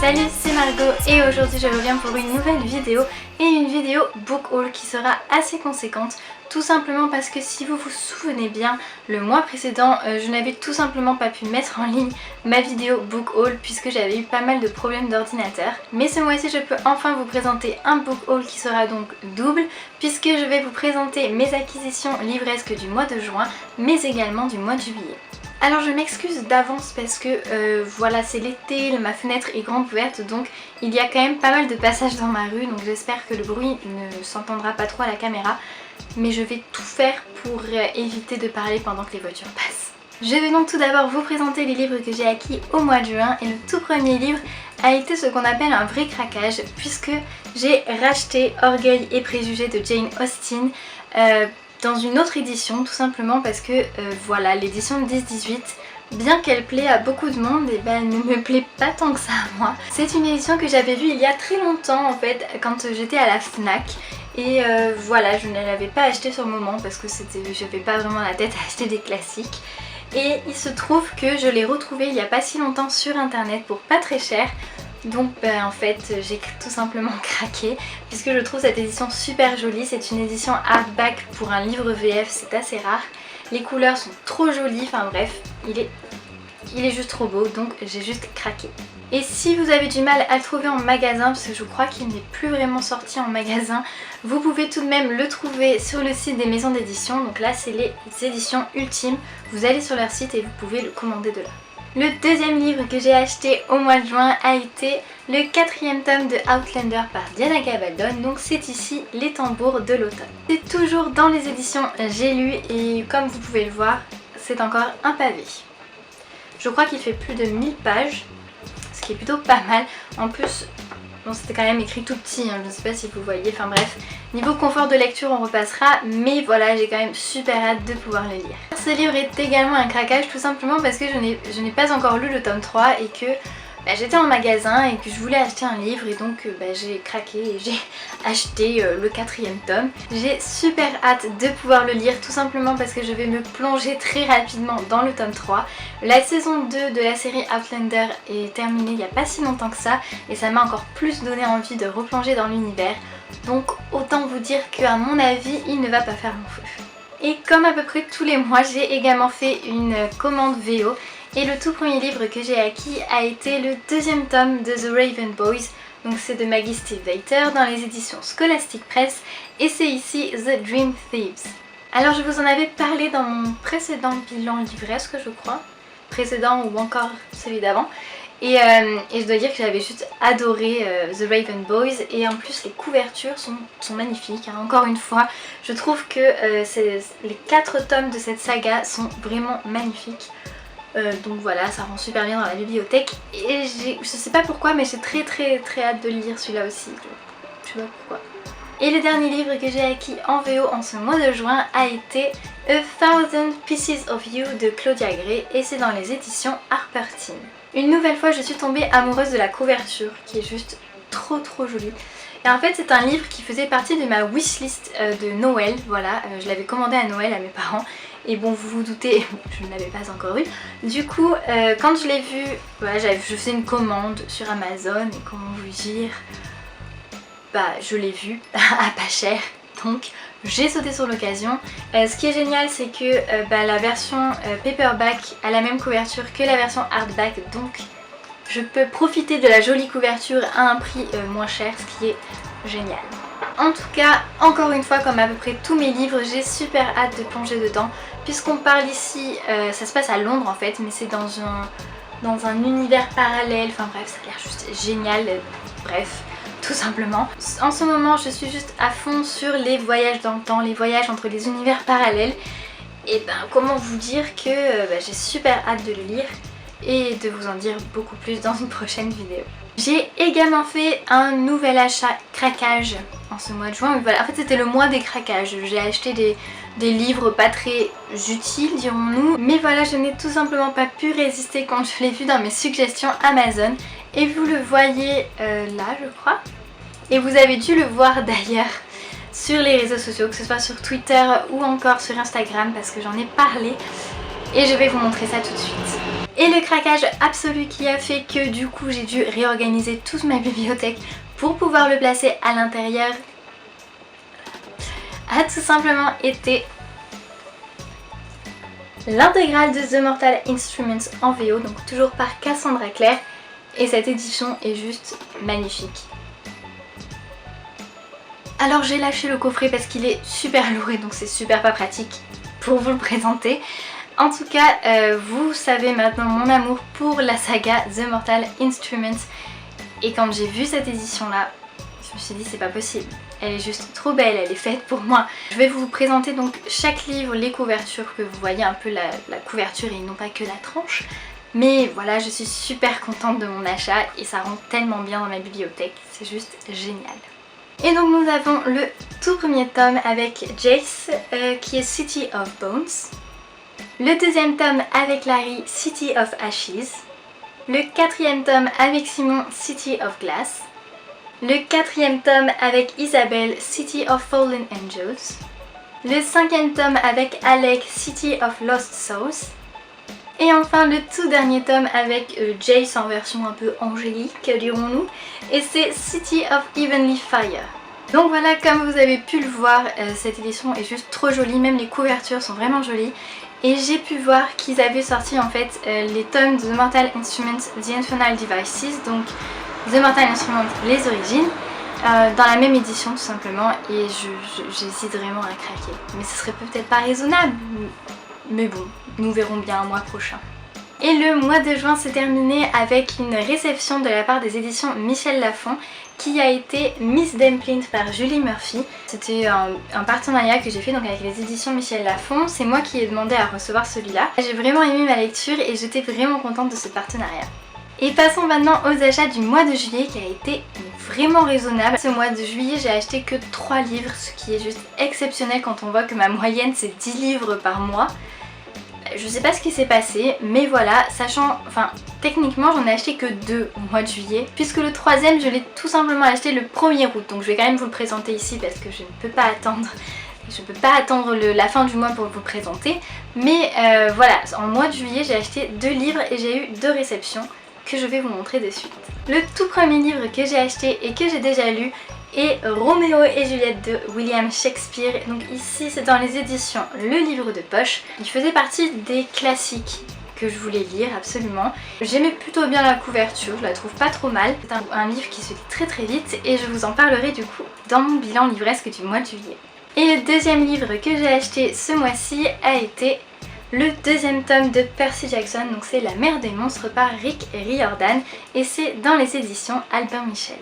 Salut, c'est Margot et aujourd'hui je reviens pour une nouvelle vidéo et une vidéo book haul qui sera assez conséquente, tout simplement parce que si vous vous souvenez bien, le mois précédent je n'avais tout simplement pas pu mettre en ligne ma vidéo book haul puisque j'avais eu pas mal de problèmes d'ordinateur. Mais ce mois-ci je peux enfin vous présenter un book haul qui sera donc double puisque je vais vous présenter mes acquisitions livresques du mois de juin mais également du mois de juillet. Alors je m'excuse d'avance parce que voilà, c'est l'été, ma fenêtre est grande ouverte, donc il y a quand même pas mal de passages dans ma rue, donc j'espère que le bruit ne s'entendra pas trop à la caméra, mais je vais tout faire pour éviter de parler pendant que les voitures passent. Je vais donc tout d'abord vous présenter les livres que j'ai acquis au mois de juin et le tout premier livre a été ce qu'on appelle un vrai craquage puisque j'ai racheté Orgueil et Préjugés de Jane Austen dans une autre édition, tout simplement parce que voilà, l'édition de 10-18, bien qu'elle plaît à beaucoup de monde, et ben, elle ne me plaît pas tant que ça à moi. C'est une édition que j'avais vue il y a très longtemps en fait, quand j'étais à la FNAC. Et voilà, je ne l'avais pas acheté sur le moment parce que j'avais pas vraiment la tête à acheter des classiques. Et il se trouve que je l'ai retrouvée il n'y a pas si longtemps sur internet pour pas très cher. Donc en fait j'ai tout simplement craqué puisque je trouve cette édition super jolie. C'est une édition hardback pour un livre VF, c'est assez rare. Les couleurs sont trop jolies, enfin bref, il est juste trop beau, donc j'ai juste craqué. Et si vous avez du mal à le trouver en magasin, parce que je crois qu'il n'est plus vraiment sorti en magasin, vous pouvez tout de même le trouver sur le site des maisons d'édition. Donc là c'est les éditions Ultimes, vous allez sur leur site et vous pouvez le commander de là. Le deuxième livre que j'ai acheté au mois de juin a été le 4e tome de Outlander par Diana Gabaldon, donc c'est ici Les Tambours de l'automne. C'est toujours dans les éditions J'ai lu et comme vous pouvez le voir, c'est encore un pavé. Je crois qu'il fait plus de 1000 pages, ce qui est plutôt pas mal. En plus, bon, c'était quand même écrit tout petit, hein, je ne sais pas si vous voyez, enfin bref. Niveau confort de lecture on repassera, mais voilà, j'ai quand même super hâte de pouvoir le lire. Ce livre est également un craquage tout simplement parce que je n'ai pas encore lu le tome 3 et que j'étais en magasin et que je voulais acheter un livre et donc j'ai craqué et j'ai acheté le 4e tome. J'ai super hâte de pouvoir le lire tout simplement parce que je vais me plonger très rapidement dans le tome 3. La saison 2 de la série Outlander est terminée il n'y a pas si longtemps que ça et ça m'a encore plus donné envie de replonger dans l'univers. Donc autant vous dire qu'à mon avis il ne va pas faire long feu. Et comme à peu près tous les mois j'ai également fait une commande VO. Et le tout premier livre que j'ai acquis a été le 2e tome de The Raven Boys. Donc c'est de Maggie Stiefvater dans les éditions Scholastic Press et c'est ici The Dream Thieves. Alors je vous en avais parlé dans mon précédent bilan livresque je crois, précédent ou encore celui d'avant. Et je dois dire que j'avais juste adoré The Raven Boys et en plus les couvertures sont magnifiques, hein. Encore une fois, je trouve que les 4 tomes de cette saga sont vraiment magnifiques. Donc voilà, ça rend super bien dans la bibliothèque et je sais pas pourquoi mais j'ai très hâte de le lire celui-là aussi, je sais pas pourquoi. Et le dernier livre que j'ai acquis en VO en ce mois de juin a été A Thousand Pieces of You de Claudia Gray et c'est dans les éditions Harper Teen. Une nouvelle fois je suis tombée amoureuse de la couverture qui est juste trop jolie. Et en fait c'est un livre qui faisait partie de ma wishlist de Noël, voilà, je l'avais commandé à Noël à mes parents. Et bon vous vous doutez, je ne l'avais pas encore eu. Du coup quand je l'ai vu, voilà, je faisais une commande sur Amazon et comment vous dire, je l'ai vu à pas cher. Donc j'ai sauté sur l'occasion. Ce qui est génial c'est que la version paperback a la même couverture que la version hardback. Donc je peux profiter de la jolie couverture à un prix moins cher, ce qui est génial. En tout cas, encore une fois, comme à peu près tous mes livres, j'ai super hâte de plonger dedans. Puisqu'on parle ici, ça se passe à Londres en fait, mais c'est dans un univers parallèle. Enfin bref, ça a l'air juste génial. Bref, tout simplement. En ce moment, je suis juste à fond sur les voyages dans le temps, les voyages entre les univers parallèles. Et comment vous dire que j'ai super hâte de le lire et de vous en dire beaucoup plus dans une prochaine vidéo. J'ai également fait un nouvel achat craquage en ce mois de juin. Voilà, en fait c'était le mois des craquages. J'ai acheté des livres pas très utiles dirons-nous. Mais voilà, je n'ai tout simplement pas pu résister quand je l'ai vu dans mes suggestions Amazon. Et vous le voyez là je crois. Et vous avez dû le voir d'ailleurs sur les réseaux sociaux, que ce soit sur Twitter ou encore sur Instagram parce que j'en ai parlé. Et je vais vous montrer ça tout de suite. Et le craquage absolu qui a fait que du coup j'ai dû réorganiser toute ma bibliothèque pour pouvoir le placer à l'intérieur a tout simplement été l'intégrale de The Mortal Instruments en VO, donc toujours par Cassandra Clare, et cette édition est juste magnifique. Alors j'ai lâché le coffret parce qu'il est super lourd et donc c'est super pas pratique pour vous le présenter. En tout cas, vous savez maintenant mon amour pour la saga The Mortal Instruments, et quand j'ai vu cette édition là, je me suis dit c'est pas possible, elle est juste trop belle, elle est faite pour moi. Je vais vous présenter donc chaque livre, les couvertures, que vous voyez un peu la couverture et non pas que la tranche. Mais voilà, je suis super contente de mon achat et ça rend tellement bien dans ma bibliothèque, c'est juste génial. Et donc nous avons le tout premier tome avec Jace qui est City of Bones. Le deuxième tome avec Larry, City of Ashes. Le quatrième tome avec Simon, City of Glass. Le quatrième tome avec Isabelle, City of Fallen Angels. Le cinquième tome avec Alec, City of Lost Souls. Et enfin le tout dernier tome avec Jace en version un peu angélique dirons-nous, et c'est City of Heavenly Fire. Donc voilà, comme vous avez pu le voir, cette édition est juste trop jolie, même les couvertures sont vraiment jolies. Et j'ai pu voir qu'ils avaient sorti en fait les tomes de The Mortal Instruments The Infernal Devices, donc The Mortal Instruments les origines, dans la même édition tout simplement, et j'hésite vraiment à craquer. Mais ce serait peut-être pas raisonnable, mais bon, nous verrons bien un mois prochain. Et le mois de juin s'est terminé avec une réception de la part des éditions Michel Lafon qui a été Miss Dumpling par Julie Murphy. C'était un partenariat que j'ai fait donc avec les éditions Michel Lafon. C'est moi qui ai demandé à recevoir celui-là. J'ai vraiment aimé ma lecture et j'étais vraiment contente de ce partenariat. Et passons maintenant aux achats du mois de juillet qui a été vraiment raisonnable. Ce mois de juillet j'ai acheté que 3 livres, ce qui est juste exceptionnel quand on voit que ma moyenne c'est 10 livres par mois. Je sais pas ce qui s'est passé, mais voilà, sachant, enfin techniquement j'en ai acheté que 2 au mois de juillet, puisque le troisième je l'ai tout simplement acheté le 1er août, donc je vais quand même vous le présenter ici parce que je ne peux pas attendre. Je peux pas attendre la fin du mois pour vous le présenter, mais voilà, en mois de juillet j'ai acheté 2 livres et j'ai eu 2 réceptions que je vais vous montrer de suite. Le tout premier livre que j'ai acheté et que j'ai déjà lu est Roméo et Juliette de William Shakespeare. Donc ici c'est dans les éditions Le Livre de Poche. Il faisait partie des classiques que je voulais lire absolument. J'aimais plutôt bien la couverture, je la trouve pas trop mal. C'est un livre qui se lit très très vite et je vous en parlerai du coup dans mon bilan livresque du mois de juillet. Et le deuxième livre que j'ai acheté ce mois-ci a été le deuxième tome de Percy Jackson, donc c'est La Mer des Monstres par Rick Riordan et c'est dans les éditions Albin Michel.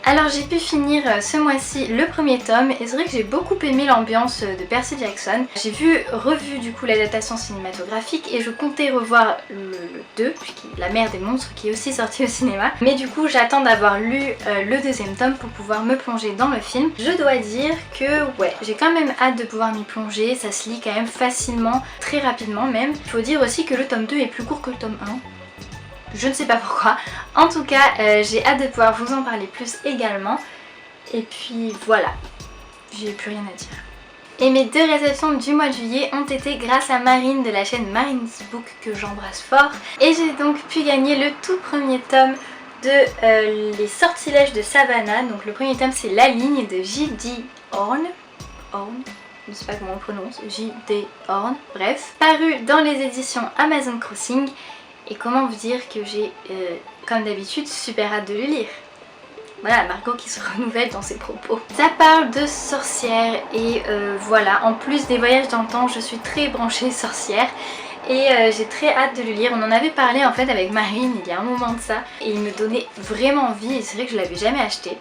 Alors j'ai pu finir ce mois-ci le premier tome et c'est vrai que j'ai beaucoup aimé l'ambiance de Percy Jackson. J'ai revu du coup l'adaptation cinématographique et je comptais revoir le 2, La Mer des Monstres qui est aussi sorti au cinéma. Mais du coup j'attends d'avoir lu le deuxième tome pour pouvoir me plonger dans le film. Je dois dire que ouais, j'ai quand même hâte de pouvoir m'y plonger, ça se lit quand même facilement, très rapidement même. Il faut dire aussi que le tome 2 est plus court que le tome 1. Je ne sais pas pourquoi. En tout cas, j'ai hâte de pouvoir vous en parler plus également. Et puis voilà, j'ai plus rien à dire. Et mes 2 réceptions du mois de juillet ont été grâce à Marine de la chaîne Marine's Book que j'embrasse fort. Et j'ai donc pu gagner le tout premier tome de Les Sortilèges de Savannah. Donc le premier tome c'est La Ligne de J.D. Horn. Je ne sais pas comment on prononce, J.D. Horn, bref. Paru dans les éditions Amazon Crossing. Et comment vous dire que j'ai, comme d'habitude, super hâte de le lire. Voilà, Margot qui se renouvelle dans ses propos. Ça parle de sorcières et voilà, en plus des voyages dans le temps, je suis très branchée sorcière. Et j'ai très hâte de le lire. On en avait parlé en fait avec Marine il y a un moment de ça. Et il me donnait vraiment envie et c'est vrai que je l'avais jamais acheté.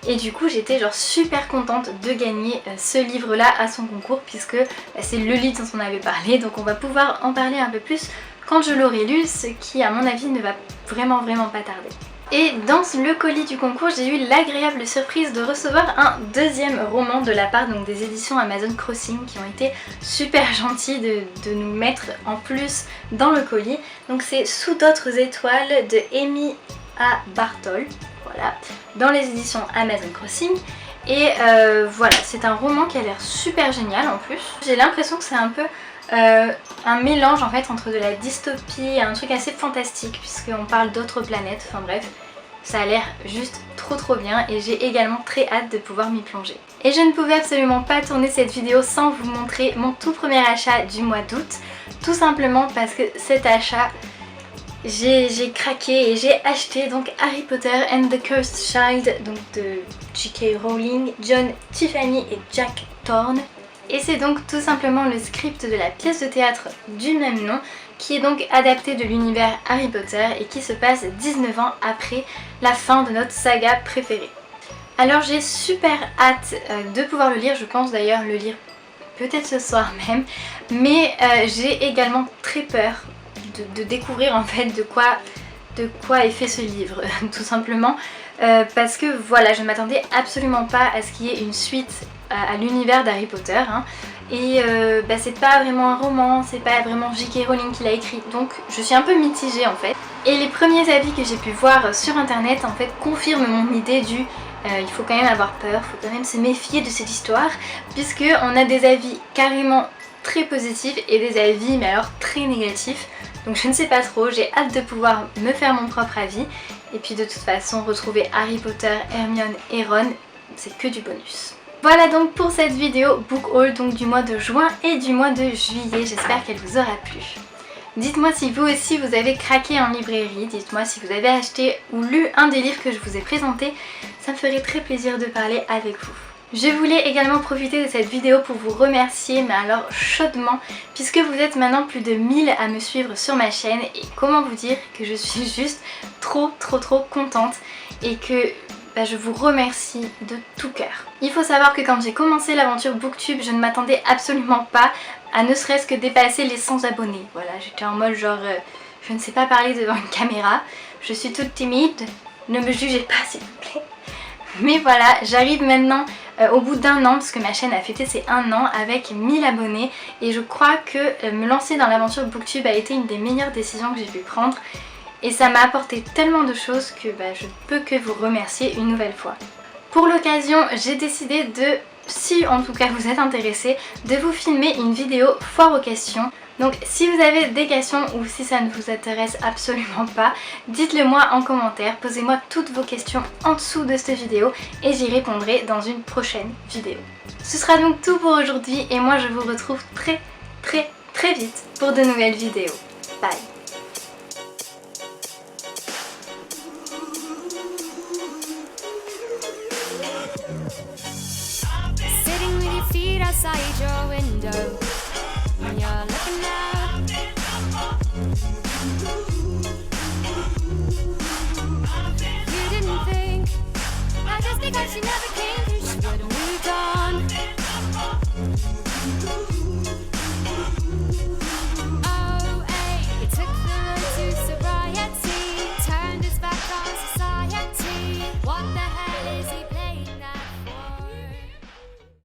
Et du coup j'étais genre super contente de gagner ce livre là à son concours puisque c'est le livre dont on avait parlé. Donc on va pouvoir en parler un peu plus quand je l'aurai lu, ce qui à mon avis ne va vraiment pas tarder. Et dans le colis du concours, j'ai eu l'agréable surprise de recevoir un deuxième roman de la part donc, des éditions Amazon Crossing qui ont été super gentils de nous mettre en plus dans le colis. Donc c'est Sous d'autres étoiles de Amy A. Bartol, voilà, dans les éditions Amazon Crossing. Et voilà, c'est un roman qui a l'air super génial en plus. J'ai l'impression que c'est un peu un mélange en fait entre de la dystopie et un truc assez fantastique puisqu'on parle d'autres planètes, enfin bref. Ça a l'air juste trop bien et j'ai également très hâte de pouvoir m'y plonger. Et je ne pouvais absolument pas tourner cette vidéo sans vous montrer mon tout premier achat du mois d'août. Tout simplement parce que cet achat, j'ai craqué et j'ai acheté donc Harry Potter and the Cursed Child, donc de J.K. Rowling, John Tiffany et Jack Thorne. Et c'est donc tout simplement le script de la pièce de théâtre du même nom qui est donc adapté de l'univers Harry Potter et qui se passe 19 ans après la fin de notre saga préférée. Alors j'ai super hâte de pouvoir le lire, je pense d'ailleurs le lire peut-être ce soir même, mais j'ai également très peur de découvrir en fait de quoi est fait ce livre tout simplement parce que voilà, je ne m'attendais absolument pas à ce qu'il y ait une suite à l'univers d'Harry Potter hein. Et c'est pas vraiment un roman, c'est pas vraiment J.K. Rowling qui l'a écrit, donc je suis un peu mitigée en fait. Et les premiers avis que j'ai pu voir sur internet en fait confirment mon idée du il faut quand même avoir peur, il faut quand même se méfier de cette histoire, puisque on a des avis carrément très positifs et des avis mais alors très négatifs. Donc je ne sais pas trop, j'ai hâte de pouvoir me faire mon propre avis. Et puis de toute façon retrouver Harry Potter, Hermione et Ron, c'est que du bonus. Voilà donc pour cette vidéo book haul donc du mois de juin et du mois de juillet, j'espère qu'elle vous aura plu. Dites-moi si vous aussi vous avez craqué en librairie, dites-moi si vous avez acheté ou lu un des livres que je vous ai présentés, ça me ferait très plaisir de parler avec vous. Je voulais également profiter de cette vidéo pour vous remercier, mais alors chaudement, puisque vous êtes maintenant plus de 1000 à me suivre sur ma chaîne et comment vous dire que je suis juste trop contente et que je vous remercie de tout cœur. Il faut savoir que quand j'ai commencé l'aventure Booktube, je ne m'attendais absolument pas à ne serait-ce que dépasser les 100 abonnés. Voilà, j'étais en mode genre je ne sais pas parler devant une caméra, je suis toute timide, ne me jugez pas s'il vous plaît. Mais voilà, j'arrive maintenant au bout d'un an, parce que ma chaîne a fêté ses 1 an avec 1000 abonnés et je crois que me lancer dans l'aventure Booktube a été une des meilleures décisions que j'ai pu prendre. Et ça m'a apporté tellement de choses que je ne peux que vous remercier une nouvelle fois. Pour l'occasion, j'ai décidé de, si en tout cas vous êtes intéressés, de vous filmer une vidéo foire aux questions. Donc si vous avez des questions ou si ça ne vous intéresse absolument pas, dites-le moi en commentaire, posez-moi toutes vos questions en dessous de cette vidéo et j'y répondrai dans une prochaine vidéo. Ce sera donc tout pour aujourd'hui et moi je vous retrouve très vite pour de nouvelles vidéos. Bye! Sitting with your feet outside your window, and you're looking out. You didn't think I just think I should never.